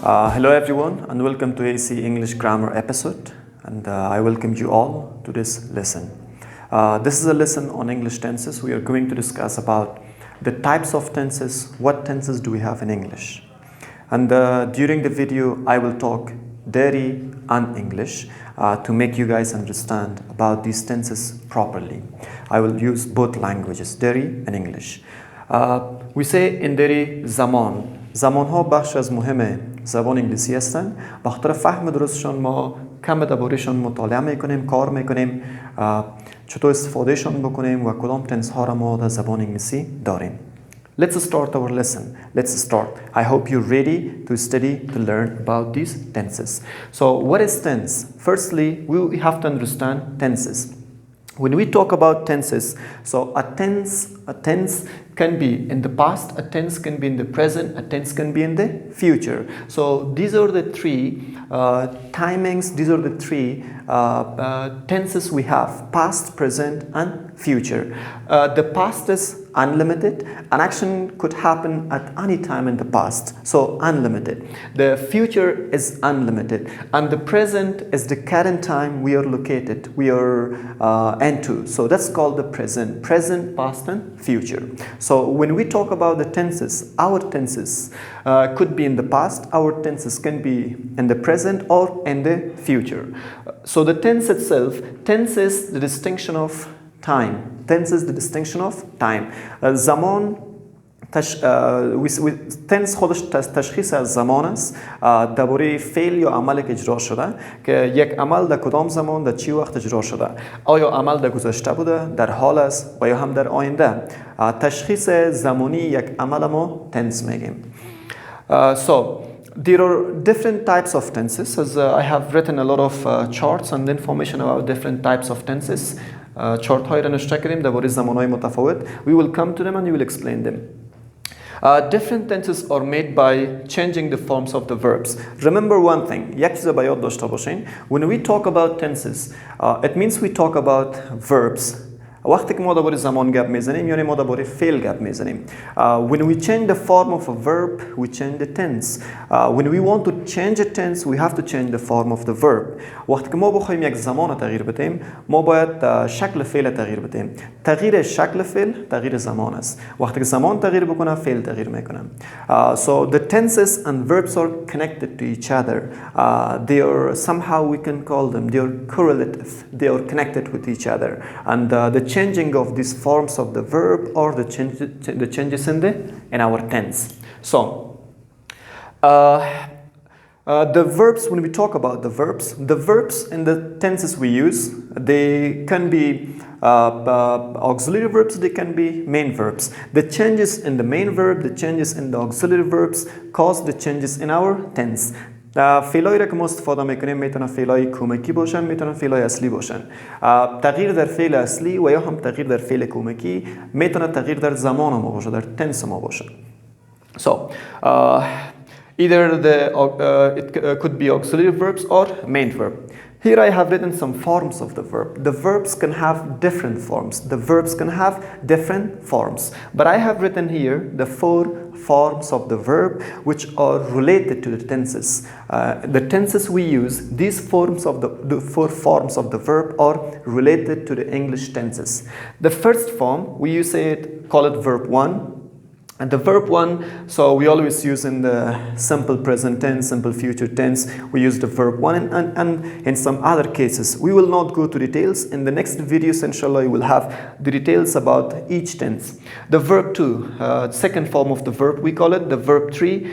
Hello everyone and welcome to AC English Grammar episode, and I welcome you all to this lesson. This is a lesson on English tenses. We are going to discuss about the types of tenses, what tenses do we have in English. And during the video I will talk Qaderi and English to make you guys understand about these tenses properly. I will use both languages, Qaderi and English. We say in Qaderi zaman. زمان ها بخش از مهم زبان انگلیسی هستند. به خاطر فهم درستشان ما کم درباره‌شان مطالعه میکنیم، کار میکنیم، چطور استفادهشان بکنیم و کدام تنس ها را ما در زبان انگلیسی داریم. Let's start our lesson. Let's start. I hope you're ready to study, to learn about these tenses. So what is tense? Firstly, we have to understand tenses. When we talk about tenses, so a tense can be in the past, a tense can be in the present, a tense can be in the future. So these are the three timings, these are the three tenses we have: past, present and future. The past is unlimited. An action could happen at any time in the past, so unlimited. The future is unlimited, and the present is the current time we are located, we are into. So that's called the present, past and future. So when we talk about the tenses, our tenses could be in the past, our tenses can be in the present or in the future. So the tense itself, tense is the distinction of time. Tense is the distinction of time. زمان تنس خودش تشخیص از زمان است درباره فعل یا عملی که اجرا شده که یک عمل در کدام زمان در چی وقت اجرا شده، آیا عمل در گذشته بوده، در حال است و یا هم در آینده. تشخیص زمانی یک عمل ما تنس میگیم. So there are different types of tenses, as I have written a lot of charts and information about different types of tenses. چارت های را نوشته کردیم درباره زمانهای متفاوت. We will come to them and we will explain them. Different tenses are made by changing the forms of the verbs. Remember one thing, یک چیز به یاد داشته باشین. When we talk about tenses, it means we talk about verbs. وقتی که ما درباره زمان گپ میزنیم یعنی ما درباره فعل گپ میزنیم. When we change the form of a verb, we change the tense. When we want to change a tense, we have to change the form of the verb. وقتی که ما بخوایم یک زمان تغییر بدیم، ما باید شکل فعل تغییر بدیم. تغییر شکل فعل تغییر زمان است. وقتی که زمان تغییر بکنه، فعل تغییر میکنه. So the tenses and verbs are connected to each other. They are somehow, we can call them, they are correlative. They are connected with each other. And the changing of these forms of the verb or the changes in our tense. So the verbs, when we talk about the verbs in the tenses we use, they can be auxiliary verbs, they can be main verbs. The changes in the main verb, the changes in the auxiliary verbs cause the changes in our tense. فعلایی را که ما استفاده میکنیم میتونن فعلای کمکی باشن، میتونن فعلای اصلی باشن. تغییر در فعل اصلی و یا هم تغییر در فعل کمکی میتونه تغییر در زمان ما باشه، در تنس ما باشه. So either it could be auxiliary verbs or main verb. Here I have written some forms of the verb. The verbs can have different forms. The verbs can have different forms. But I have written here the 4 forms of the verb which are related to the tenses. The tenses we use, these forms of the 4 forms of the verb are related to the English tenses. The first form, we call it verb 1. And the verb 1, so we always use in the simple present tense, simple future tense, we use the verb 1 and in some other cases. We will not go to details. In the next videos, inshallah, you will have the details about each tense. The verb 2, second form of the verb, we call it the verb 3.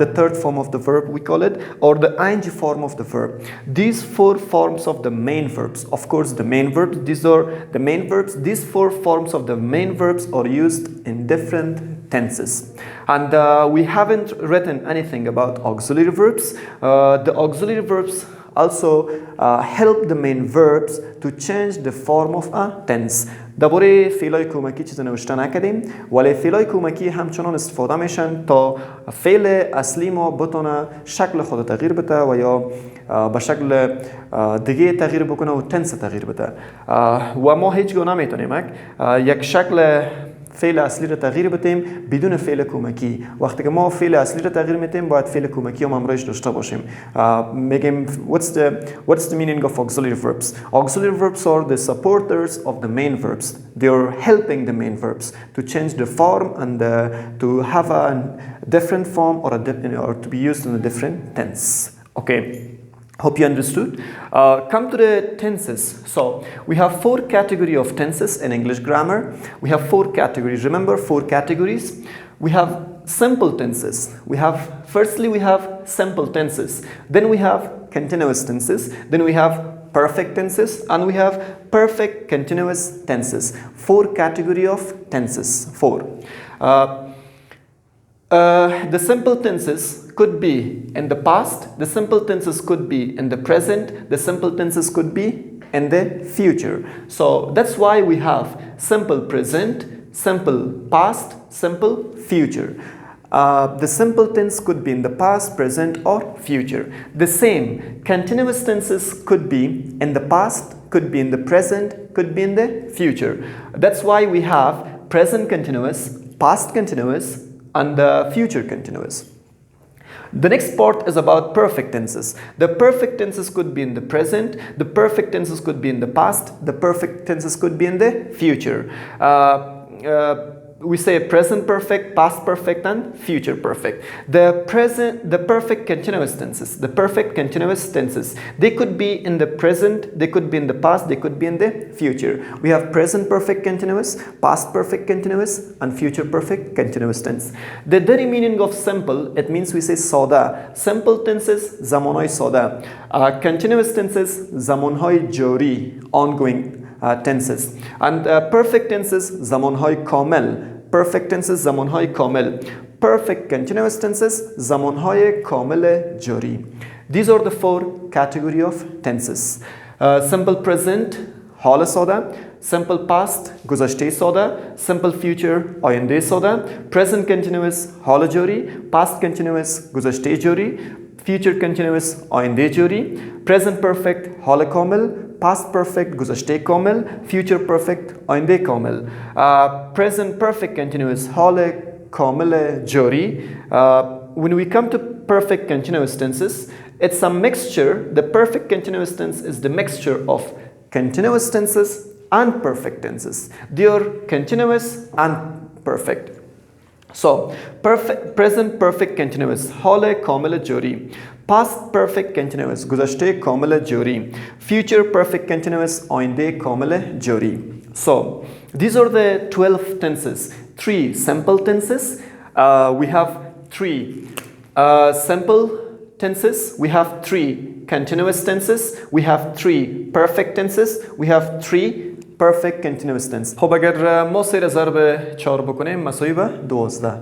The third form of the verb, we call it, or the ing form of the verb. These 4 forms of the main verbs, of course the main verbs, these are the main verbs. These 4 forms of the main verbs are used in different tenses. And we haven't written anything about auxiliary verbs. The auxiliary verbs also help the main verbs to change the form of a tense. درباره فعلای کمکی چیز نوشته نکردیم، ولی فعلای کمکی همچنان استفاده میشن تا فعل اصلی ما بتونه شکل خود تغییر بده و یا به شکل دیگه تغییر بکنه و تنس تغییر بده. و ما هیچ گونه نمیتونیم یک شکل فعل اصلی رو تغییر بدیم بدون فعل کمکی. وقتی که ما فعل اصلی رو تغییر میدیم باید فعل کمکی هم همراهش داشته باشیم. میگیم what's the meaning of auxiliary verbs? Auxiliary verbs are the supporters of the main verbs. They are helping the main verbs to change the form and to have a different form or to be used in a different tense. Okay. Hope you understood. Come to the tenses. So we have 4 categories of tenses in English grammar. We have 4 categories. Remember 4 categories. We have simple tenses. Firstly we have simple tenses. Then we have continuous tenses. Then we have perfect tenses, and we have perfect continuous tenses. 4 categories of tenses. 4. The simple tenses could be in the past, the simple tenses could be in the present, the simple tenses could be in the future. So that's why we have simple present, simple past, simple future. The simple tense could be in the past, present, or future. The same continuous tenses could be in the past, could be in the present, could be in the future. That's why we have present continuous, past continuous, and the future continuous. The next part is about perfect tenses. The perfect tenses could be in the present, the perfect tenses could be in the past, the perfect tenses could be in the future. We say present perfect, past perfect, and future perfect. The perfect continuous tenses, they could be in the present, they could be in the past, they could be in the future. We have present perfect continuous, past perfect continuous, and future perfect continuous tense. The very meaning of simple, it means we say soda. Simple tenses zamonhay soda. Continuous tenses zamonhay jori, ongoing tenses. And perfect tenses zamonhay kamel. Perfect tenses zamonhay kamel. Perfect continuous tenses zamonhay kamel jori. These are the 4 categories of tenses. Simple present حال ساده, simple past گذشته ساده, simple future آینده ساده, present continuous حال جاری, past continuous گذشته جاری, future continuous آینده جاری, present perfect حال کامل, past perfect گذشته کامل, future perfect آینده کامل. Present perfect continuous حال کامل جاری. When we come to perfect continuous tenses, it's a mixture. The perfect continuous tense is the mixture of continuous tenses and perfect tenses. They are continuous and perfect. So present perfect continuous حال کامل جاری, past perfect continuous گذشته کامل جاری, future perfect continuous آینده کامل جاری. So these are the 12 tenses. 3 simple tenses. We have 3 simple tenses. We have 3 continuous tenses. We have 3 perfect tenses. We have 3 perfect continuous tense. خب اگر ما سیر ضرب 4 بکنیم مساوی به 12.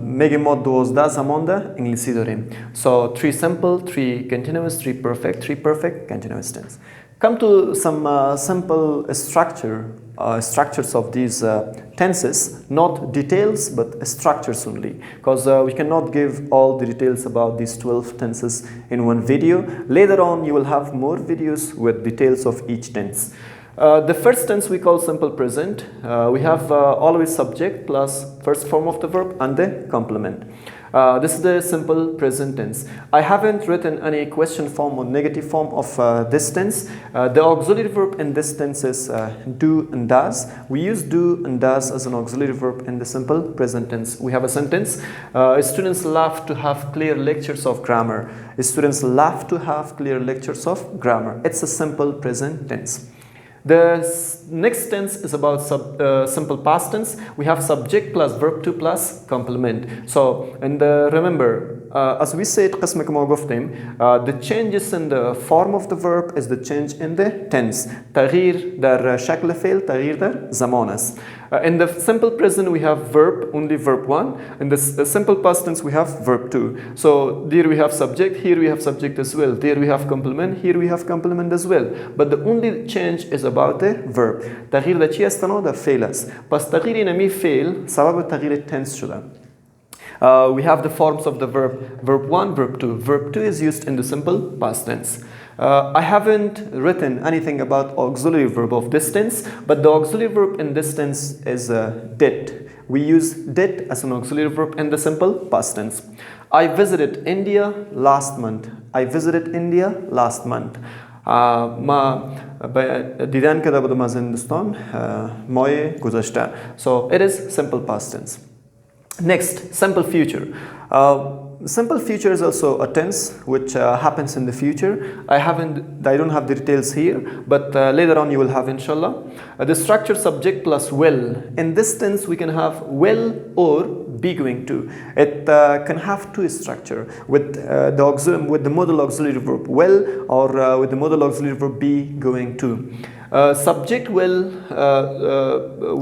میگیم ما 12 زمان در انگلیسی داریم. So 3 simple, 3 continuous, 3 perfect, 3 perfect continuous tense. Come to some simple structures of these tenses, not details but structures only, because we cannot give all the details about these 12 tenses in one video. Later on you will have more videos with details of each tense. The first tense we call simple present. We have always subject plus first form of the verb and the complement. This is the simple present tense. I haven't written any question form or negative form of this tense. The auxiliary verb in this tense is do and does. We use do and does as an auxiliary verb in the simple present tense. We have a sentence. Students love to have clear lectures of grammar. Students love to have clear lectures of grammar. It's a simple present tense. The next tense is about simple past tense. We have subject plus verb to plus complement. So, and remember, as we said, قسم که ما گفتیم, the changes in the form of the verb is the change in the tense. تغییر در شکل فعل, تغییر در زمان است. In the simple present we have verb, only verb 1. In the simple past tense we have verb 2. So there we have subject, here we have subject as well. There we have complement, here we have complement as well. But the only change is about the verb. تغییر در چی است؟ در فعل است. پس تغییر این می فعل سبب تغییر tense شده. We have the forms of the verb 1, verb 2. Verb 2 is used in the simple past tense. I haven't written anything about auxiliary verb of this tense, but the auxiliary verb in this tense is did. We use did as an auxiliary verb in the simple past tense. I visited India last month. I visited India last month. ما دیدن کرده بودم از هندوستان ماه گذشته. So it is simple past tense. Next, simple future. Simple future is also a tense which happens in the future. I don't have the details here, but later on you will have, inshallah. The structure subject plus will. In this tense we can have will or be going to. It can have two structure with the modal auxiliary verb will or with the modal auxiliary verb be going to. Subject will,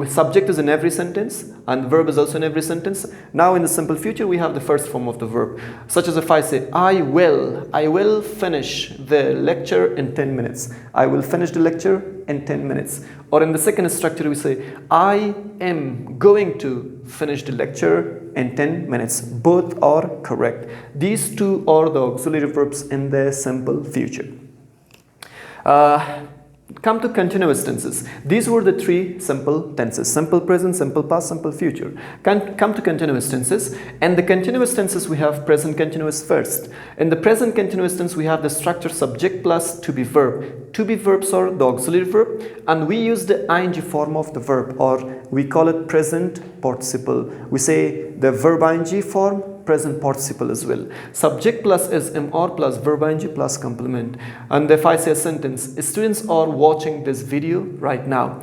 subject is in every sentence and verb is also in every sentence. Now in the simple future we have the first form of the verb, such as if I say I will finish the lecture in 10 minutes. I will finish the lecture in 10 minutes. Or in the second structure we say I am going to finish the lecture in 10 minutes. Both are correct. These two are the auxiliary verbs in the simple future. Come to continuous tenses. These were the three simple tenses: simple present, simple past, simple future. Come to continuous tenses. And the continuous tenses we have present continuous first. In the present continuous tense we have the structure subject plus to be verb. To be verbs are the auxiliary verb, and we use the ing form of the verb, or we call it present participle. We say the verb ing form, present participle as well. Subject plus is mr plus verb ing plus complement. And if I say a sentence, students are watching this video right now.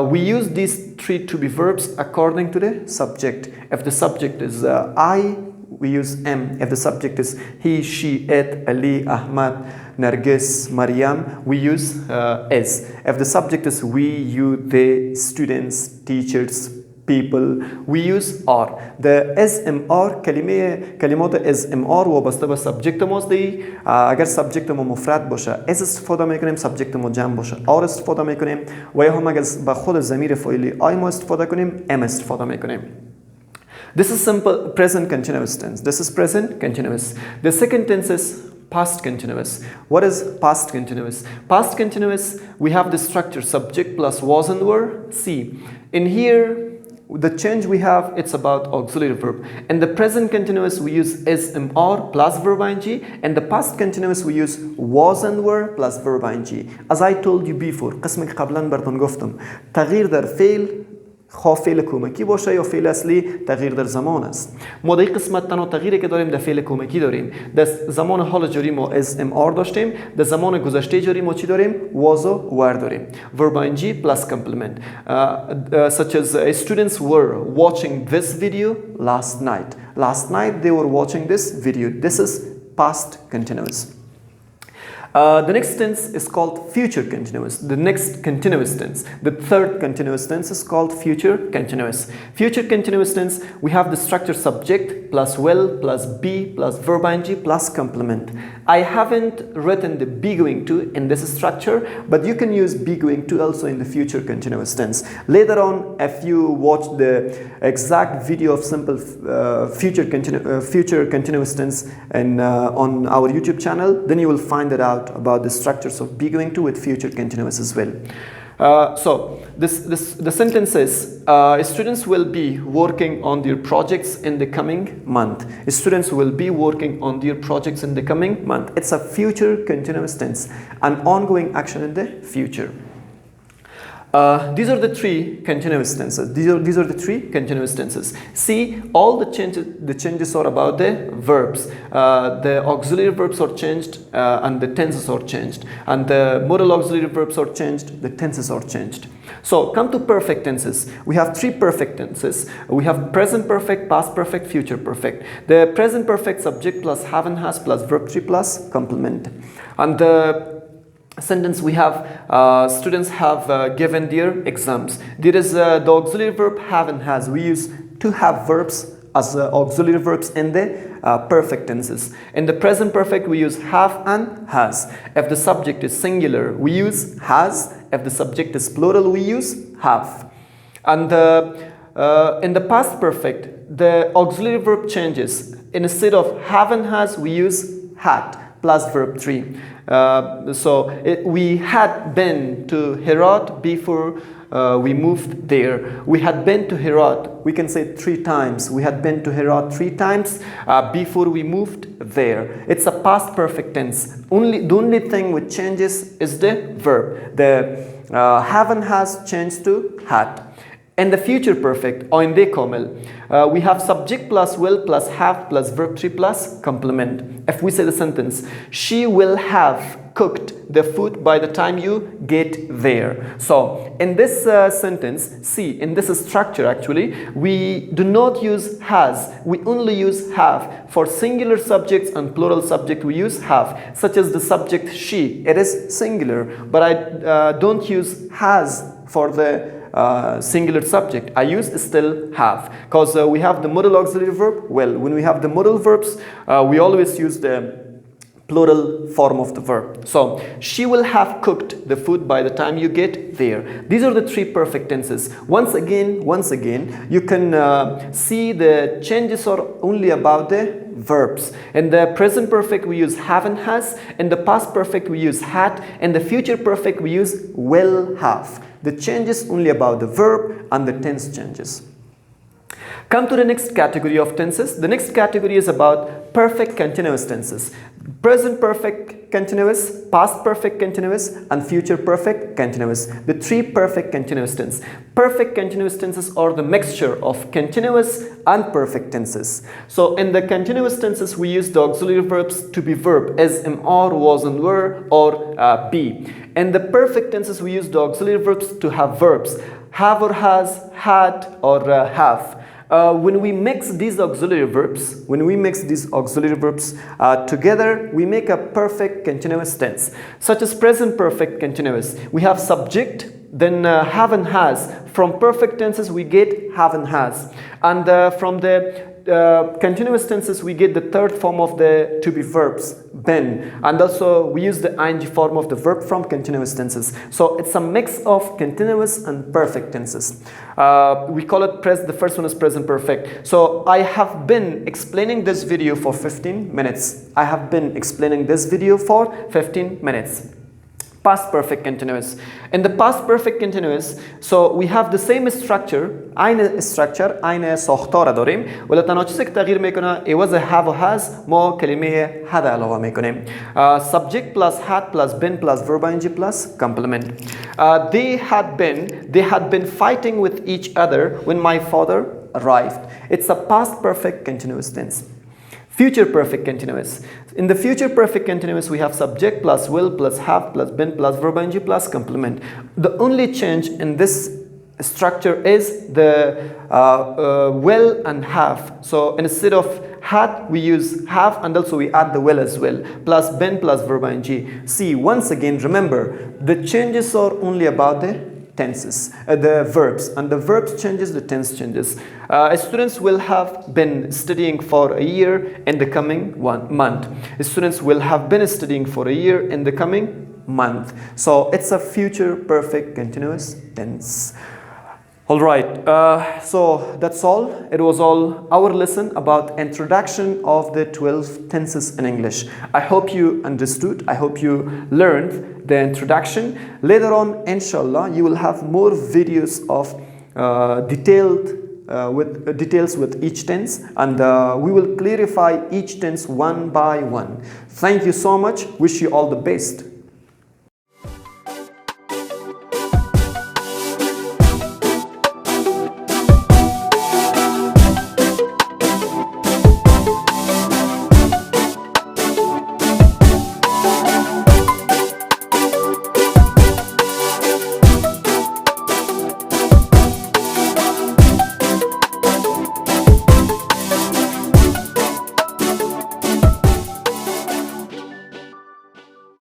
We use these three to be verbs according to the subject. If the subject is I, we use am. If the subject is he, she, it, Ali, Ahmad, Nargis, Maryam, we use is. If the subject is we, you, they, students, teachers, people, we use are. The SMR کلمات SMR وابسته به سابجکت ماست دی. اگر سابجکت ما مفرد باشه اس استفاده میکنیم، سابجکت ما جمع باشه آر استفاده میکنیم، و یا هم اگر به خود ضمیر فاعلی آی ما استفاده کنیم ام استفاده میکنیم. This is simple present continuous tense. This is present continuous. The second tense is past continuous. What is past continuous? Past continuous, we have the structure subject plus was and were. See, in here the change we have, it's about auxiliary verb. In the present continuous we use SMR plus verb ing, and the past continuous we use was and were plus verb ing. As I told you before, قسم که قبلا براتون گفتم، تغییر در فعل خواه فعل کمکی باشه یا فعل اصلی تغییر در زمان است. ما در این قسمت تنها تغییری که داریم در فعل کمکی داریم. در زمان حال جاری ما SMR داشتیم، در زمان گذشته جاری ما چی داریم؟ was و were داریم. verb ing plus complement. Such as students were watching this video last night. Last night they were watching this video. This is past continuous. The next tense is called future continuous. The next continuous tense, the third continuous tense, is called future continuous. Future continuous tense, we have the structure subject plus will plus be plus verb ing plus complement. I haven't written the be going to in this structure, but you can use be going to also in the future continuous tense. Later on, if you watch the exact video of simple future continuous tense and on our YouTube channel, then you will find it out about the structures of be going to with future continuous as well. So the sentence is students will be working on their projects in the coming month. Students will be working on their projects in the coming month. It's a future continuous tense, an ongoing action in the future. These are the three continuous tenses. These are the three continuous tenses. See, all the changes are about the verbs. The auxiliary verbs are changed and the tenses are changed. And the modal auxiliary verbs are changed, the tenses are changed. So come to perfect tenses. We have three perfect tenses. We have present perfect, past perfect, future perfect. The present perfect subject plus have and has plus verb 3 plus complement. And the sentence we have students have given their exams. There is the auxiliary verb have and has. We use to have verbs as auxiliary verbs in the perfect tenses. In the present perfect we use have and has. If the subject is singular we use has. If the subject is plural we use have. And in the past perfect the auxiliary verb changes. Instead of have and has we use had. plus verb 3. We had been to Herat before we moved there. We had been to Herat, we can say 3 times. We had been to Herat 3 times before we moved there. It's a past perfect tense. The only thing which changes is the verb. The have and has changed to had. And the future perfect, آینده کامل, we have subject plus will plus have plus verb 3 plus complement. If we say the sentence, she will have cooked the food by the time you get there. So in this sentence, see, in this structure actually, we do not use has, we only use have. For singular subjects and plural subject we use have, such as the subject she, it is singular, but I don't use has for the singular subject. I use still have, because we have the modal auxiliary verb. Well, when we have the modal verbs, we always use the plural form of the verb. So she will have cooked the food by the time you get there. These are the 3 perfect tenses. Once again, you can see the changes are only about the verbs. In the present perfect we use have and has. In the past perfect we use had. In the future perfect we use will have. The changes only about the verb and the tense changes. Come to the next category of tenses. The next category is about perfect continuous tenses. Present perfect continuous, past perfect continuous, and future perfect continuous. The 3 perfect continuous tenses. Perfect continuous tenses are the mixture of continuous and perfect tenses. So in the continuous tenses we use the auxiliary verbs to be verb as am, are, was and were, or be. In the perfect tenses we use the auxiliary verbs to have verbs, have or has, had or have. When we mix these auxiliary verbs, together, we make a perfect continuous tense, such as present perfect continuous. We have subject, then have and has. From perfect tenses, we get have and has. And from the continuous tenses, we get the 3rd form of the to be verbs, been. And also, we use the ing form of the verb from continuous tenses. So it's a mix of continuous and perfect tenses. We call it the first one is present perfect. So I have been explaining this video for 15 minutes. Past perfect continuous. In the past perfect continuous, so we have the same structure, eine ساختار داریم، ولی تنها چیزی که تغییر میکنه عوض have و has ما کلمه had علاوه میکنیم. Subject plus had plus been plus verb ing plus complement. They had been fighting with each other when my father arrived. It's a past perfect continuous tense. Future perfect continuous. In the future perfect continuous, we have subject plus will plus have plus been plus verb ing plus complement. The only change in this structure is the will and have. So instead of had, we use have, and also we add the will as well, plus been plus verb ing. See, once again, remember, the changes are only about the tenses, the verbs, and the verbs changes, the tense changes. Students will have been studying for a year in the coming month. Students will have been studying for a year in the coming month. So it's a future perfect continuous tense. All right, so that's all. It was all our lesson about introduction of the 12 tenses in English. I hope you understood. I hope you learned the introduction. Later on, inshallah, you will have more videos of details with each tense, and we will clarify each tense one by one. Thank you so much. Wish you all the best.